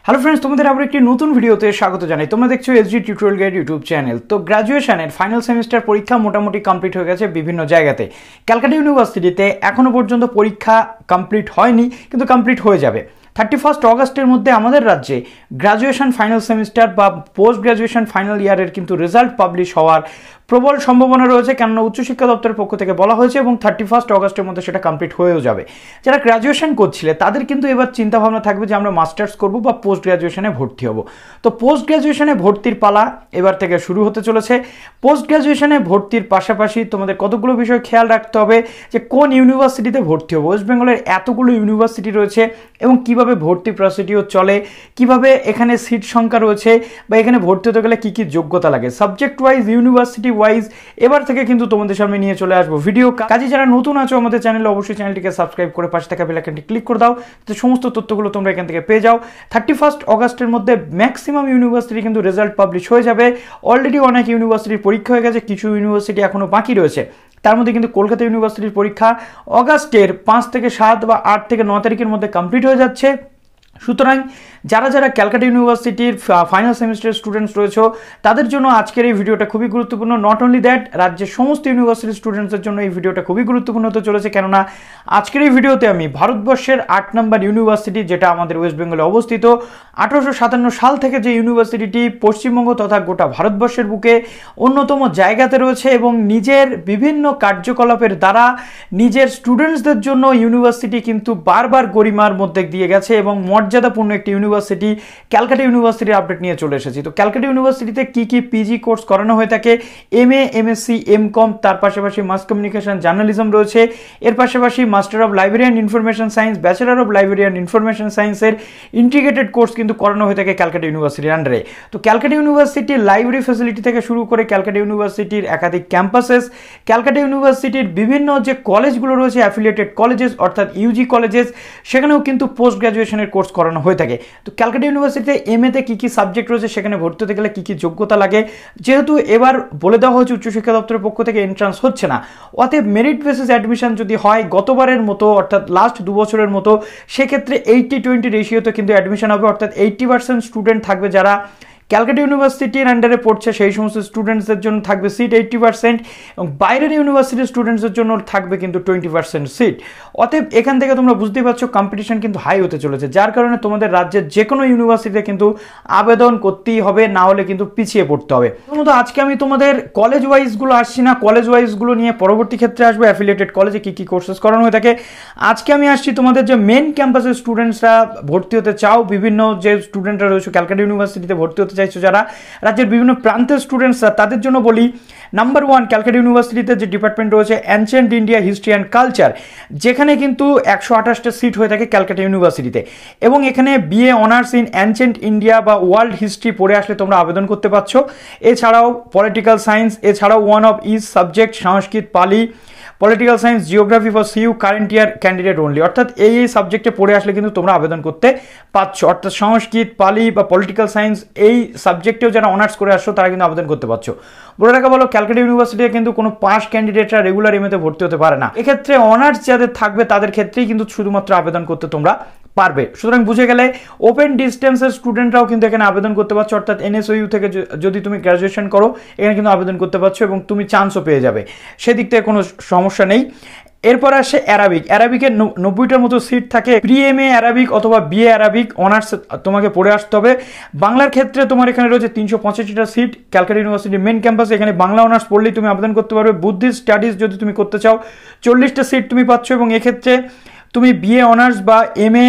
Hello friends, তোমাদের আবার একটি নতুন ভিডিওতে স্বাগত জানাই। তোমরা দেখছো SG tutorial guide YouTube channel. তো গ্র্যাজুয়েশনের ফাইনাল সেমিস্টার পরীক্ষা মোটামুটি কমপ্লিট হয়ে গেছে বিভিন্ন জায়গাতে। ক্যালকাটা ইউনিভার্সিটিতে এখনও পর্যন্ত পরীক্ষা কমপ্লিট হয়নি, কিন্তু কমপ্লিট হয়ে যাবে 31 অগস্টের মধ্যে। আমাদের রাজ্যে গ্র্যাজুয়েশন ফাইনাল সেমিস্টার বা পোস্ট গ্র্যাজুয়েশন ফাইনাল ইয়ারের কিন্তু রেজাল্ট পাবলিশ হওয়ার প্রবল সম্ভাবনা রয়েছে, কেননা উচ্চশিক্ষা দপ্তরের পক্ষ থেকে বলা হয়েছে এবং 31 অগস্টের মধ্যে সেটা কমপ্লিট হয়েও যাবে। যারা গ্র্যাজুয়েশন করছিলে তাদের কিন্তু এবার চিন্তাভাবনা থাকবে যে আমরা মাস্টার্স করব বা পোস্ট গ্র্যাজুয়েশনে ভর্তি হব। তো পোস্ট গ্র্যাজুয়েশনে ভর্তির পালা এবার থেকে শুরু হতে চলেছে। পোস্ট গ্র্যাজুয়েশনে ভর্তির পাশাপাশি তোমাদের কতগুলো বিষয় খেয়াল রাখতে হবে যে কোন ইউনিভার্সিটিতে ভর্তি হবো। ওয়েস্ট বেঙ্গলের এতগুলো ইউনিভার্সিটি রয়েছে এবং কিভাবে ভর্তি প্রসিডিওর চলে, কিভাবে এখানে সিট সংখ্যা রয়েছে বা এখানে ভর্তি হতে গেলে কী কী যোগ্যতা লাগে, সাবজেক্ট ওয়াইজ ইউনিভার্সিটি ওয়াইজ এবার থেকে কিন্তু তোমাদের সামনে নিয়ে চলে আসবো ভিডিও। কাজে যারা নতুন আছো আমাদের চ্যানেলে অবশ্যই চ্যানেলটিকে সাবস্ক্রাইব করে পাশে থাকা বেল আইকনটি ক্লিক করে দাও, তো সমস্ত তথ্যগুলো তোমরা এখান থেকে পেয়ে যাও। 31 অগস্টের মধ্যে ম্যাক্সিমাম ইউনিভার্সিটি কিন্তু রেজাল্ট পাবলিশ হয়ে যাবে। অলরেডি অনেক ইউনিভার্সিটির পরীক্ষা হয়ে গেছে, কিছু ইউনিভার্সিটি এখনও বাকি রয়েছে। তার মধ্যে কিন্তু কলকাতা ইউনিভার্সিটির পরীক্ষা অগাস্টের 5 থেকে 7 বা 8 থেকে 9 তারিখের মধ্যে কমপ্লিট হয়ে যাচ্ছে। সুতরাং যারা যারা ক্যালকাটা ইউনিভার্সিটির ফাইনাল সেমিস্টার স্টুডেন্টস রয়েছে তাদের জন্য আজকের এই ভিডিওটা খুবই গুরুত্বপূর্ণ। নট অনলি দ্যাট, রাজ্যের সমস্ত ইউনিভার্সিটির স্টুডেন্টসদের জন্য এই ভিডিওটা খুবই গুরুত্বপূর্ণ হতে চলেছে, কেননা আজকের এই ভিডিওতে আমি ভারতবর্ষের 8 নম্বর ইউনিভার্সিটি, যেটা আমাদের ওয়েস্ট বেঙ্গলে অবস্থিত, 1857 সাল থেকে যে ইউনিভার্সিটিটি পশ্চিমবঙ্গ তথা গোটা ভারতবর্ষের বুকে অন্যতম জায়গাতে রয়েছে এবং নিজের বিভিন্ন কার্যকলাপের দ্বারা নিজের স্টুডেন্টসদের জন্য ইউনিভার্সিটি কিন্তু বারবার গরিমার মধ্যে দিয়ে গেছে এবং মর্যাদাপূর্ণ একটি ইউনিভার্সিটি ক্যালকাটা ইউনিভার্সিটির আপডেট নিয়ে চলে এসেছি। তো ক্যালকাটা ইউনিভার্সিটিতে কি কি পিজি কোর্স করানো হয়ে থাকে, MA, MSc, MCom, তার পাশাপাশি মাস কমিউনিকেশন জার্নালিজম রয়েছে, এর পাশাপাশি master of librarian information science, bachelor of librarian information সায়েন্সের ইন্টিগ্রেটেড কোর্স কিন্তু করানো হয়ে থাকে ক্যালকাটা ইউনিভার্সিটির আন্ডারে। তো ক্যালকাটা ইউনিভার্সিটির লাইব্রেরি ফ্যাসিলিটি থেকে শুরু করে ক্যালকাটা ইউনিভার্সিটির একাধিক ক্যাম্পাসেস, ক্যালকাটা ইউনিভার্সিটির বিভিন্ন যে কলেজগুলো রয়েছে অ্যাফিলিয়েটেড কলেজেস অর্থাৎ ইউজি কলেজেস, সেখানেও কিন্তু পোস্ট গ্র্যাজুয়েশনের কোর্স করানো হয়ে থাকে। তো ক্যালকাটা ইউনিভার্সিটিতে MA-তে কী কী সাবজেক্ট রয়েছে, সেখানে ভর্তি হতে গেলে কী কী যোগ্যতা লাগে, যেহেতু এবার বলে দেওয়া হয়েছে উচ্চশিক্ষা দপ্তরের পক্ষ থেকে এন্ট্রান্স হচ্ছে না, অতএব মেরিট বেসিস অ্যাডমিশন যদি হয় গতবারের মতো অর্থাৎ লাস্ট 2 বছরের মতো, সেক্ষেত্রে 80-20 রেশিওতে কিন্তু অ্যাডমিশন হবে, অর্থাৎ 80% স্টুডেন্ট থাকবে যারা ক্যালকাটা ইউনিভার্সিটির আন্ডারে পড়ছে সেই সমস্ত স্টুডেন্টসদের জন্য থাকবে সিট 80% এবং বাইরের ইউনিভার্সিটির স্টুডেন্টসদের জন্য থাকবে কিন্তু 20% সিট। অতএব এখান থেকে তোমরা বুঝতেই পারছো কম্পিটিশন কিন্তু হাই হতে চলেছে, যার কারণে তোমাদের রাজ্যের যে কোনো ইউনিভার্সিটিতে কিন্তু আবেদন করতেই হবে, না হলে কিন্তু পিছিয়ে পড়তে হবে। প্রথমত আজকে আমি তোমাদের কলেজ ওয়াইজগুলো আসছি না, কলেজ ওয়াইজগুলো নিয়ে পরবর্তী ক্ষেত্রে আসবে। অ্যাফিলিয়েটেড কলেজে কী কী কোর্সেস করানো হয়ে থাকে আজকে আমি আসছি তোমাদের যে মেন ক্যাম্পাসের স্টুডেন্টসরা ভর্তি হতে চাও, বিভিন্ন যে স্টুডেন্টরা রয়েছে ক্যালকাটা ইউনিভার্সিটিতে ভর্তি হতে চাইছো, যারা রাজ্যের বিভিন্ন প্রান্তের স্টুডেন্টসরা, তাদের জন্য বলি নাম্বার 1 ক্যালকাটা ইউনিভার্সিটিতে যে ডিপার্টমেন্ট রয়েছে ancient India, history and culture, যেখানে কিন্তু 128টা সিট হয়ে থাকে ক্যালকাটা ইউনিভার্সিটিতে এবং এখানে BA honours in ancient India বা ওয়ার্ল্ড হিস্ট্রি পড়ে আসলে তোমরা আবেদন করতে পারছো। এছাড়াও পলিটিক্যাল সায়েন্স, এছাড়াও one of each subject Sanskrit, Pali, political science, geography for CU current year candidate only, অর্থাৎ এই সাবজেক্টে পড়ে আসলে কিন্তু তোমরা আবেদন করতে পারছো। অর্থাৎ সংস্কৃত, পালি বা পলিটিক্যাল সায়েন্স এই সাবজেক্টেও যারা অনার্স করে আসছো তারা কিন্তু আবেদন করতে পারছো। বলে রাখা বলো ক্যালকাটা ইউনিভার্সিটিতে কিন্তু কোনো পাস ক্যান্ডিডেটরা রেগুলার MA-তে ভর্তি হতে পারে না, এক্ষেত্রে অনার্স যাদের থাকবে তাদের ক্ষেত্রেই কিন্তু শুধুমাত্র আবেদন করতে তোমরা পারবে। সুতরাং বুঝে গেলে ওপেন ডিস্টেন্সের স্টুডেন্টরাও কিন্তু এখানে আবেদন করতে পারছো, অর্থাৎ NSOU থেকে যদি তুমি গ্র্যাজুয়েশন করো এখানে কিন্তু আবেদন করতে পারছো এবং তুমি চান্সও পেয়ে যাবে, সেদিক থেকে কোনো সমস্যা নেই। এরপর আসে অ্যারাবিক। অ্যারাবিকের 90টার মতো সিট থাকে। প্রি-MA অ্যারাবিক অথবা BA অ্যারাবিক অনার্স তোমাকে পড়ে আসতে হবে। বাংলার ক্ষেত্রে তোমার এখানে রয়েছে 385টা সিট ক্যালকাটা ইউনিভার্সিটির মেন ক্যাম্পাসে, এখানে বাংলা অনার্স পড়লেই তুমি আবেদন করতে পারবে। বুদ্ধিস্ট স্টাডিজ যদি তুমি করতে চাও 40টা সিট তুমি পাচ্ছ এবং এক্ষেত্রে তুমি BA অনার্স বা MA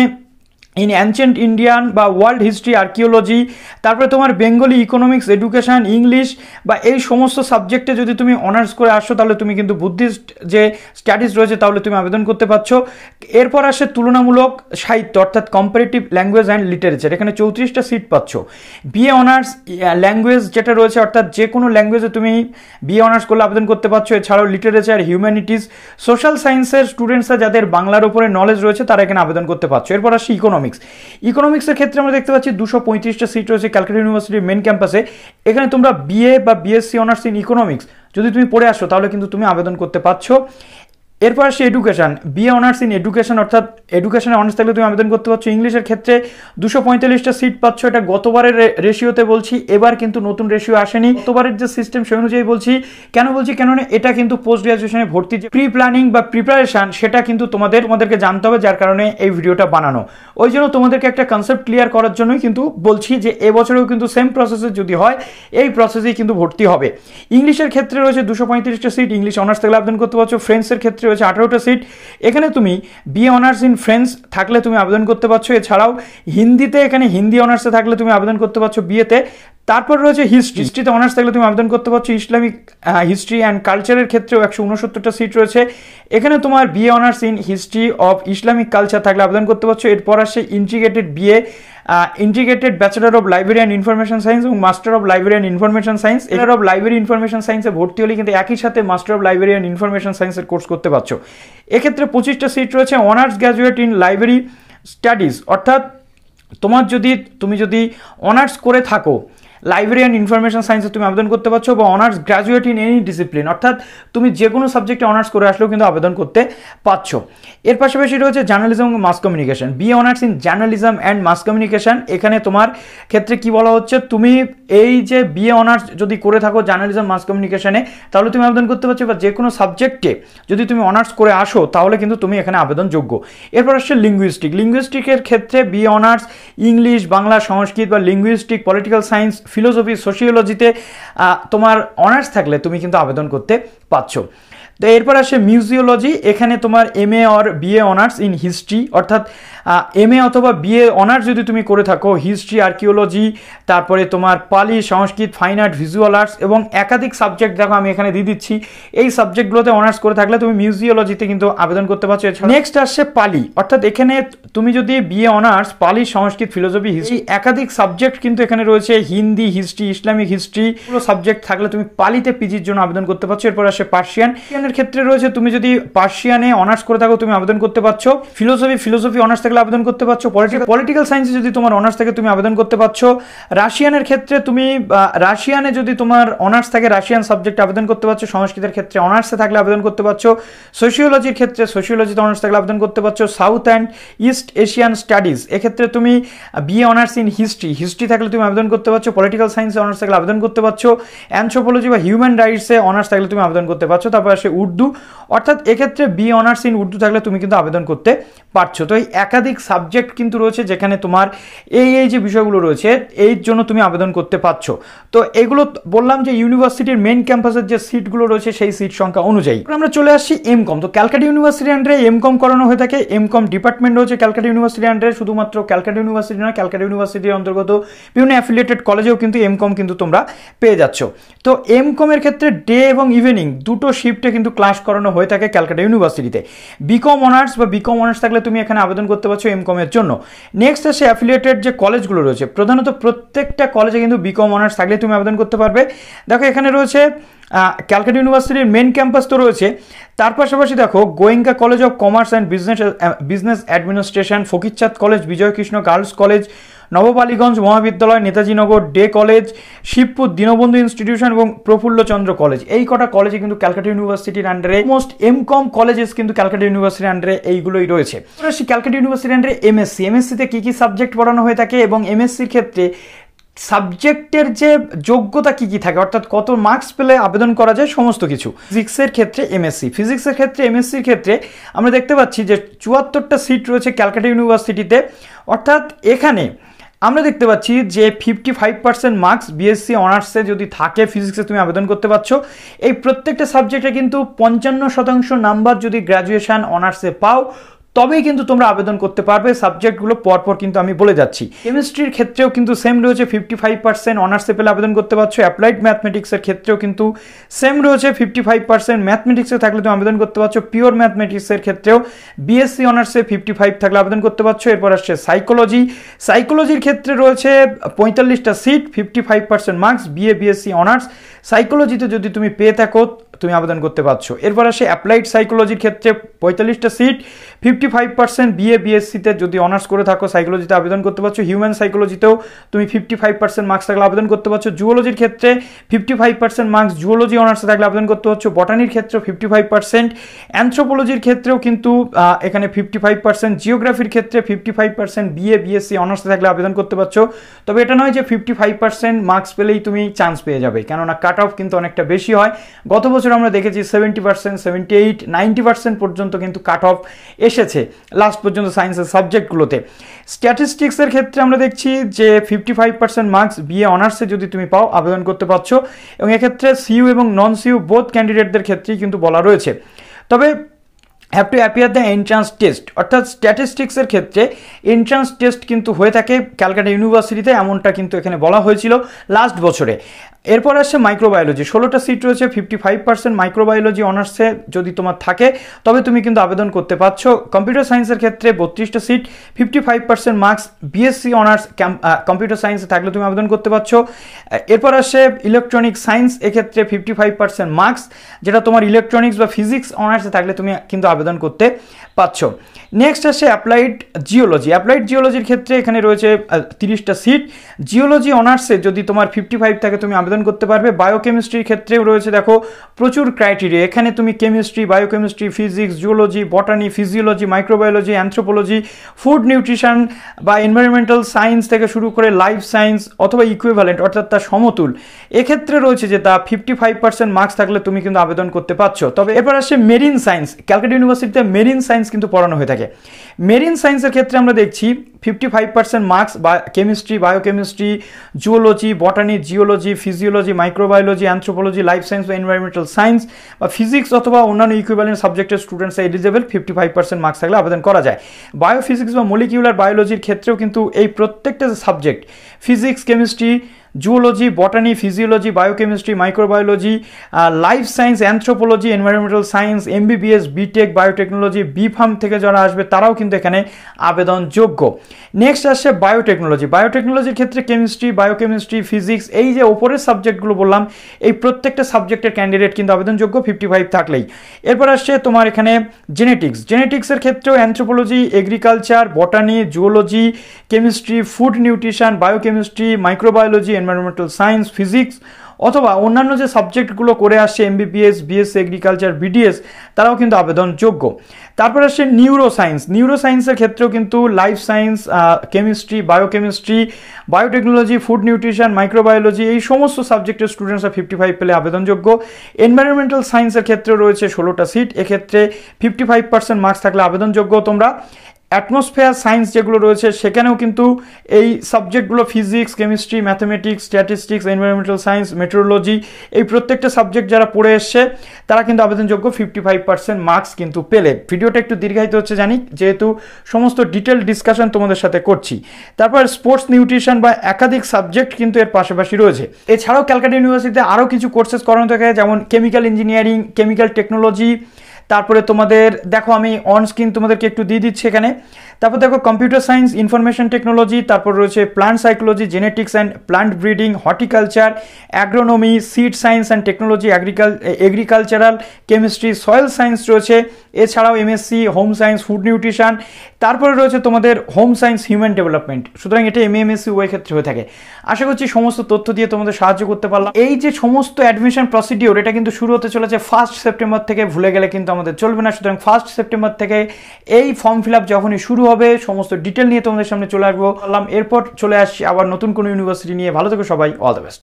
ইন অ্যানসিয়েন্ট ইন্ডিয়ান বা ওয়ার্ল্ড হিস্ট্রি, আর্কিওলজি, তারপরে তোমার বেঙ্গলি, ইকোনমিক্স, এডুকেশন, ইংলিশ বা এই সমস্ত সাবজেক্টে যদি তুমি অনার্স করে আসো তাহলে তুমি কিন্তু বুদ্ধিস্ট যে স্টাডিজ রয়েছে তাহলে তুমি আবেদন করতে পারছো। এরপর আসে তুলনামূলক সাহিত্য অর্থাৎ কম্পারেটিভ ল্যাঙ্গুয়েজ অ্যান্ড লিটারেচার, এখানে 34টা সিট পাচ্ছ। BA অনার্স ল্যাঙ্গুয়েজ যেটা রয়েছে অর্থাৎ যে কোনো ল্যাঙ্গুয়েজে তুমি BA অনার্স করলে আবেদন করতে পারছো। এছাড়াও লিটারেচার, হিউম্যানিটিস, সোশ্যাল সায়েন্সের স্টুডেন্টসরা যাদের বাংলার উপরে নলেজ রয়েছে তারা এখানে আবেদন করতে পারছো। এরপর আসে ইকোনমিক্সের ক্ষেত্রে আমরা দেখতে পাচ্ছি 235টা সিট রয়েছে ক্যালকাটা ইউনিভার্সিটির মেন ক্যাম্পাসে, এখানে তোমরা BA বা BSc অনার্স ইন ইকোনমিক্স যদি তুমি পড়ে আসো তাহলে কিন্তু তুমি আবেদন করতে পারছো। এরপর আসছে education, BA honours in education, অর্থাৎ এডুকেশনে অনার্স থাকলে তুমি আবেদন করতে পারছো। ইংলিশের ক্ষেত্রে 245টা সিট পাচ্ছ। এটা গতবারের রেশিওতে বলছি, এবার কিন্তু নতুন রেশিও আসেনি। গতবারের যে সিস্টেম সেই অনুযায়ী বলছি। কেন বলছি, কেননা এটা কিন্তু পোস্ট গ্রাজুয়েশনে ভর্তি যে প্রি প্ল্যানিং বা প্রিপারেশন, সেটা কিন্তু তোমাদেরকে জানতে হবে, যার কারণে এই ভিডিওটা বানানো। ওই জন্য তোমাদেরকে একটা কনসেপ্ট ক্লিয়ার করার জন্যই কিন্তু বলছি যে এবছরেও কিন্তু সেম প্রসেসে যদি হয়, এই প্রসেসেই কিন্তু ভর্তি হবে। ইংলিশের ক্ষেত্রে রয়েছে 235টা সিট, ইংলিশ অনার্স থাকলে আবেদন করতে পারছো। ফ্রেঞ্চের ক্ষেত্রে রয়েছে 18টা সিট, এখানে তুমি বিএ অনার্স ইন ফ্রেঞ্চ থাকলে তুমি আবেদন করতে পারছো। এছাড়াও হিন্দিতে, এখানে হিন্দি অনার্সে থাকলে তুমি আবেদন করতে পারছো বিএতে। তারপর রয়েছে হিস্ট্রিতে অনার্স থাকলে তুমি আবেদন করতে পারছো। ইসলামিক হিস্ট্রি অ্যান্ড কালচারের ক্ষেত্রেও 169টা সিট রয়েছে, এখানে তোমার BA honours in history of Islamic culture থাকলে আবেদন করতে পারছো। এরপর আসছে integrated BA, integrated bachelor of library and information science এবং master of library and information science. Bachelor of library information সায়েন্সে ভর্তি হলে কিন্তু একই সাথে master of library and information সায়েন্সের কোর্স করতে পারছো। এক্ষেত্রে 25টা সিট রয়েছে। Honours graduate in library studies, অর্থাৎ তুমি যদি অনার্স করে থাকো লাইব্রেরি অ্যান্ড ইনফরমেশন সায়েন্সে তুমি আবেদন করতে পারছো, বা honours graduate in any discipline, অর্থাৎ তুমি যে কোনো সাবজেক্টে অনার্স করে আসলেও কিন্তু আবেদন করতে পারছো। এর পাশাপাশি রয়েছে জার্নালিজম এবং mass communication, BA honours in journalism and mass communication. এখানে তোমার ক্ষেত্রে কি বলা হচ্ছে, তুমি এই যে বিএ অনার্স যদি করে থাকো জার্নালিজম মাস কমিউনিকেশনে, তাহলে তুমি আবেদন করতে পারছো, বা যে কোনো সাবজেক্টে যদি তুমি অনার্স করে আসো তাহলে কিন্তু তুমি এখানে আবেদনযোগ্য। এরপর আসছে লিঙ্গুইস্টিকের ক্ষেত্রে বিএ অনার্স ইংলিশ, বাংলা, সংস্কৃত বা লিঙ্গুইস্টিক, পলিটিক্যাল সায়েন্স, ফিলোসফি, সোশিওলজিতে তোমার অনার্স থাকলে তুমি কিন্তু আবেদন করতে পারছো। তো এরপর আসে মিউজিওলজি, এখানে তোমার MA or BA honours in history, অর্থাৎ এমএ অথবা বিএ অনার্স যদি তুমি করে থাকো হিস্ট্রি, আর্কিওলজি, তারপরে তোমার Pali, Sanskrit, fine art, visual arts এবং একাধিক সাবজেক্ট, দেখো আমি এখানে দিয়ে দিচ্ছি, এই সাবজেক্টগুলোতে অনার্স করে থাকলে তুমি মিউজিওলজিতে কিন্তু আবেদন করতে পারছো। নেক্সট আসছে পালি, অর্থাৎ এখানে তুমি যদি বিএ অনার্স পালি, সংস্কৃত, ফিলোসফি, হিস্ট্রি, একাধিক সাবজেক্ট কিন্তু এখানে রয়েছে, হিন্দি, হিস্ট্রি, ইসলামিক হিস্ট্রি, পুরো সাবজেক্ট থাকলে তুমি পালিতে পিজির জন্য আবেদন করতে পারছো। এরপর আসে পার্সিয়ানের ক্ষেত্রে রয়েছে, তুমি যদি পার্সিয়ানে অনার্স করে থাকো তুমি আবেদন করতে পারছো। ফিলোসফি অনার্স থাকলে আবেদন করতে পারছো। পলিটিক্যাল সায়েন্সে যদি তোমার অনার্স থাকে তুমি আবেদন করতে পারছো। রাশিয়ানের ক্ষেত্রে তুমি রাশিয়ানে যদি তোমার অনার্স থাকে রাশিয়ান সাবজেক্ট আবেদন করতে পারছো। সংস্কৃতের ক্ষেত্রে অনার্সে থাকলে আবেদন করতে পারছো। সোশিওলজির ক্ষেত্রে সোশিওলজিতে অনার্স থাকলে আবেদন করতে পারছো। South and east Asian studies, এক্ষেত্রে তুমি বিএ অনার্স ইন হিস্ট্রি থাকলে তুমি আবেদন করতে পারছো। পলিটিক্যাল সায়েন্সে অনার্স থাকলে আবেদন করতে পারছো। অ্যানথ্রোপোলজি বা হিউম্যান রাইটসে অনার্স থাকলে তুমি আবেদন করতে পারছো। তারপর আসে উর্দু, অর্থাৎ এক্ষেত্রে বিএ অনার্স ইন উর্দু থাকলে তুমি কিন্তু আবেদন করতে পারছো। তো এই একাধিক সাবজেক্ট কিন্তু রয়েছে যেখানে তোমার এই যে বিষয়গুলো রয়েছে এই জন্য তুমি আবেদন করতে পারছো। তো এগুলো বললাম যে ইউনিভার্সিটির মেইন ক্যাম্পাসের যে সিটগুলো রয়েছে সেই সিট সংখ্যা অনুযায়ী। আমরা চলে আসছি এমকম। তো ক্যালকাটা ইউনিভার্সিটির আন্ডারে এমকম করানো হয়ে থাকে। এমকম ডিপার্টমেন্ট রয়েছে ক্যালকাটা ইউনিভার্সিটির আন্ডারে, শুধুমাত্র ক্যালকাটা ইউনিভার্সিটি নয়, ক্যালকাটা ইউনিভার্সিটির অন্তর্গত বিভিন্ন অ্যাফিলিয়েটেড কলেজেও কিন্তু এমকম কিন্তু তোমরা পেয়ে যাচ্ছ। তো এমকমের ক্ষেত্রে ডে এবং ইভিনিং দুটো শিফটে কিন্তু ক্লাস করানো হয়ে থাকে ক্যালকাটা ইউনিভার্সিটিতে। বিকম অনার্স বা বিকম অনার্স থাকলে তুমি এখানে আবেদন করতে পারছো এমকমের জন্য। নেক্সট আসে অ্যাফিলিয়েটেড যে কলেজগুলো রয়েছে, প্রধানত প্রত্যেকটা কলেজে কিন্তু বিকম অনার্স থাকলে তুমি আবেদন করতে পারবে। দেখো এখানে রয়েছে ক্যালকাটা ইউনিভার্সিটির মেন ক্যাম্পাস তো রয়েছে, তার পাশাপাশি দেখো Goenka college of commerce and business administration, Fakirchand college, Bijoykrishna girls college, Naba Ballygunge মহাবিদ্যালয়, Netajinagar day college, Shibpur Dinabandhu institution এবং প্রফুল্লচন্দ্র কলেজ, এই কটা কলেজে কিন্তু ক্যালকাটা ইউনিভার্সিটির আন্ডারে মোস্ট এমকম কলেজেস কিন্তু ক্যালকাটা ইউনিভার্সিটির আন্ডারে এইগুলোই রয়েছে। ক্যালকাটা ইউনিভার্সিটির আন্ডারে এমএসসিতে কী কী সাবজেক্ট পড়ানো হয়ে থাকে এবং এমএসসির ক্ষেত্রে সাবজেক্টের যে যোগ্যতা কি কি থাকে, অর্থাৎ কত মার্কস পেলে আবেদন করা যায় সমস্ত কিছু। ফিজিক্সের ক্ষেত্রে এমএসসি, ফিজিক্সের ক্ষেত্রে এমএসসির ক্ষেত্রে আমরা দেখতে পাচ্ছি যে 74টা সিট রয়েছে ক্যালকাটা ইউনিভার্সিটিতে, অর্থাৎ এখানে আমরা দেখতে পাচ্ছি যে 55% মার্কস বিএসসি অনার্সে যদি থাকে ফিজিক্সে তুমি আবেদন করতে পারছো। এই প্রত্যেকটা সাবজেক্টে কিন্তু 55% নাম্বার যদি গ্র্যাজুয়েশন অনার্সে পাও তবেই কিন্তু তোমরা আবেদন করতে পারবে। সাবজেক্টগুলো পরপর কিন্তু আমি বলে যাচ্ছি। কেমিস্ট্রির ক্ষেত্রেও কিন্তু সেম রয়েছে, 55% অনার্সে পেলে আবেদন করতে পারছো। অ্যাপ্লাইড ম্যাথমেটিক্সের ক্ষেত্রেও কিন্তু সেম রয়েছে, 55% ম্যাথমেটিক্সে থাকলে তুমি আবেদন করতে পারছো। পিওর ম্যাথমেটিক্সের ক্ষেত্রেও বিএসসি অনার্সে 55 থাকলে আবেদন করতে পারছো। এরপর আসছে সাইকোলজির ক্ষেত্রে রয়েছে 45টা সিট, 55% মার্কস, বিএসসি অনার্স সাইকোলজিতে যদি তুমি পেয়ে থাকো তুমি আবেদন করতে পারছো। এরপর আসে অ্যাপ্লাইড সাইকোলজির ক্ষেত্রে 45টা সিট, 55% বিএ বিএসসিতে যদি অনার্স করে থাকো সাইকোলজিতে আবেদন করতে পারছো। হিউম্যান সাইকোলজিতেও তুমি 55% মার্কস থাকলে আবেদন করতে পারছো। জুওলজির ক্ষেত্রে 55% মার্কস জুওলজি অনার্সে থাকলে আবেদন করতে পারছো। বটানির ক্ষেত্রেও 55%, অ্যানথ্রোপোলজির ক্ষেত্রেও কিন্তু এখানে 55%, জিওগ্রাফির ক্ষেত্রে 55% বিএ বিএসসি অনার্সে থাকলে আবেদন করতে পারছো। তবে এটা নয় যে 55% মার্কস পেলেই তুমি চান্স পেয়ে যাবে, কেননা কাট অফ কিন্তু অনেকটা বেশি হয়। গত বছর আমরা দেখেছি 70%, 78, 90% পর্যন্ত কিন্তু কাট অফ এসেছে লাস্ট পর্যন্ত সায়েন্সের সাবজেক্টগুলোতে। স্ট্যাটিস্টিক্সের ক্ষেত্রে আমরা দেখছি যে 55% মার্কস বিএ অনার্সে যদি তুমি পাও আবেদন করতে পারছো, এবং এক্ষেত্রে সিইউ এবং নন সিইউ বোথ ক্যান্ডিডেটদের ক্ষেত্রেই কিন্তু বলা রয়েছে। তবে have to appear the entrance test, অর্থাৎ স্ট্যাটিস্টিক্সের ক্ষেত্রে এন্ট্রান্স টেস্ট কিন্তু হয়ে থাকে ক্যালকাটা ইউনিভার্সিটিতে, এমনটা কিন্তু এখানে বলা হয়েছিল লাস্ট বছরে। এরপর আসছে মাইক্রোবায়োলজি, 16টা সিট রয়েছে, 55% মাইক্রোবায়োলজি অনার্সে যদি তোমার থাকে তবে তুমি কিন্তু আবেদন করতে পারছো। কম্পিউটার সায়েন্সের ক্ষেত্রে 32টা seat, 55% marks BSc honours computer সায়েন্সে থাকলে তুমি আবেদন করতে পারছো। এরপর আসছে ইলেকট্রনিক সায়েন্স, এক্ষেত্রে 55% মার্কস, যেটা তোমার ইলেকট্রনিক্স বা ফিজিক্স অনার্সে থাকলে তুমি কিন্তু আবেদন করতে পারছো। নেক্সট আসছে অ্যাপ্লাইড জিওলজি। অ্যাপ্লাইড জিওলজির ক্ষেত্রে এখানে রয়েছে 30টা সিট। জিওলজি অনার্সে যদি তোমার 55 থাকে তুমি আবেদন করতে পারবে। বায়োকেমিস্ট্রির ক্ষেত্রেও রয়েছে দেখো প্রচুর ক্রাইটেরিয়া, এখানে তুমি chemistry, biochemistry, physics, zoology, botany, physiology, microbiology, anthropology, food nutrition বা এনভায়রনমেন্টাল সায়েন্স থেকে শুরু করে লাইফ সায়েন্স অথবা ইকুইভ্যালেন্ট অর্থাৎ তার সমতুল, এক্ষেত্রে রয়েছে যে তা 55% মার্কস থাকলে তুমি কিন্তু আবেদন করতে পারছো। তবে এরপর আসছে মেরিন সায়েন্স। ক্যালকাটা ইউনিভার্সিটিতে মেরিন সায়েন্স কিন্তু পড়ানো হয়ে থাকে। মেরিন সায়েন্সের ক্ষেত্রে আমরা দেখছি 55% মার্কস বা chemistry, biochemistry, zoology, বটানি, geology, physiology, microbiology, anthropology, life science বা এনভায়রনমেন্টাল সায়েন্স বা ফিজিক্স অথবা অন্যান্য ইকুইভ্যালেন্ট সাবজেক্টের স্টুডেন্টস এলিজেবল, 55% মার্কস থাকলে আবেদন করা যায়। বায়োফিজিক্স বা মলিকিউলার বায়োলজির ক্ষেত্রেও কিন্তু এই প্রত্যেকটা subject physics, chemistry, zoology, botany, physiology, biochemistry, microbiology, life science, anthropology, environmental science, MBBS, BTech, biotechnology, BPharm থেকে যারা আসবে তারাও কিন্তু এখানে আবেদনযোগ্য। নেক্সট আসছে বায়োটেকনোলজি। বায়োটেকনোলজির ক্ষেত্রে কেমিস্ট্রি, বায়োকেমিস্ট্রি, ফিজিক্স, এই যে ওপরের সাবজেক্টগুলো বললাম এই প্রত্যেকটা সাবজেক্টের ক্যান্ডিডেট কিন্তু আবেদনযোগ্য 55 থাকলেই। এরপর আসছে তোমার এখানে জেনেটিক্স। জেনেটিক্সের ক্ষেত্রেও anthropology, agriculture, বটানি, zoology, chemistry, food nutrition, biochemistry, microbiology, environmental science, physics অথবা অন্যান্য যে সাবজেক্টগুলো করে আসছে এমবিবিএস, বিএসসি এগ্রিকালচার, বিডিএস, তারাও কিন্তু আবেদনযোগ্য। তারপর আসছে নিউরো সায়েন্স। নিউরো সায়েন্সের ক্ষেত্রেও কিন্তু life science, chemistry, biochemistry, biotechnology, food nutrition, microbiology, এই সমস্ত সাবজেক্টের স্টুডেন্টসরা 55 পেলে আবেদনযোগ্য। এনভায়রনমেন্টাল সায়েন্সের ক্ষেত্রে রয়েছে 16টা সিট, এক্ষেত্রে 55% মার্কস থাকলে আবেদনযোগ্য তোমরা। অ্যাটমসফিয়ার সায়েন্স যেগুলো রয়েছে সেখানেও কিন্তু এই সাবজেক্টগুলো physics, chemistry, mathematics, statistics, environmental science, metrology, এই প্রত্যেকটা সাবজেক্ট যারা পড়ে এসছে তারা কিন্তু আবেদনযোগ্য 55% মার্কস কিন্তু পেলে। ভিডিওটা একটু দীর্ঘায়িত হচ্ছে জানি, যেহেতু সমস্ত ডিটেল ডিসকাশন তোমাদের সাথে করছি। তারপর স্পোর্টস নিউট্রিশন বা একাধিক সাবজেক্ট কিন্তু এর পাশাপাশি রয়েছে। এছাড়াও ক্যালকাটা ইউনিভার্সিটিতে আরও কিছু কোর্সেস করানো থাকে, যেমন কেমিক্যাল ইঞ্জিনিয়ারিং, কেমিক্যাল টেকনোলজি, তারপরে তোমাদের দেখো আমি অন স্ক্রিন তোমাদেরকে একটু দিয়ে দিচ্ছি এখানে। তারপর দেখো কম্পিউটার সায়েন্স, ইনফরমেশন টেকনোলজি, তারপর রয়েছে plant psychology, genetics and plant breeding, horticulture, agronomy, seed science and technology, agricultural chemistry, soil science রয়েছে। এছাড়াও MSc home science, food nutrition, তারপরে রয়েছে তোমাদের হোম সায়েন্স, হিউম্যান ডেভেলপমেন্ট। সুতরাং এটা এমএসসি উভয় ক্ষেত্রে হয়ে থাকে। আশা করছি সমস্ত তথ্য দিয়ে তোমাদের সাহায্য করতে পারলাম। এই যে সমস্ত অ্যাডমিশন প্রসিডিওর, এটা কিন্তু শুরু হতে চলেছে 1 সেপ্টেম্বর থেকে, ভুলে গেলে কিন্তু আমাদের চলবে না। সুতরাং 1 সেপ্টেম্বর থেকে এই ফর্ম ফিল আপ যখনই শুরু হবে সমস্ত ডিটেল নিয়ে তোমাদের সামনে চলে আসবো। এরপর চলে আসছি আবার নতুন কোনো ইউনিভার্সিটি নিয়ে। ভালো থেকো সবাই, অল দ্য বেস্ট।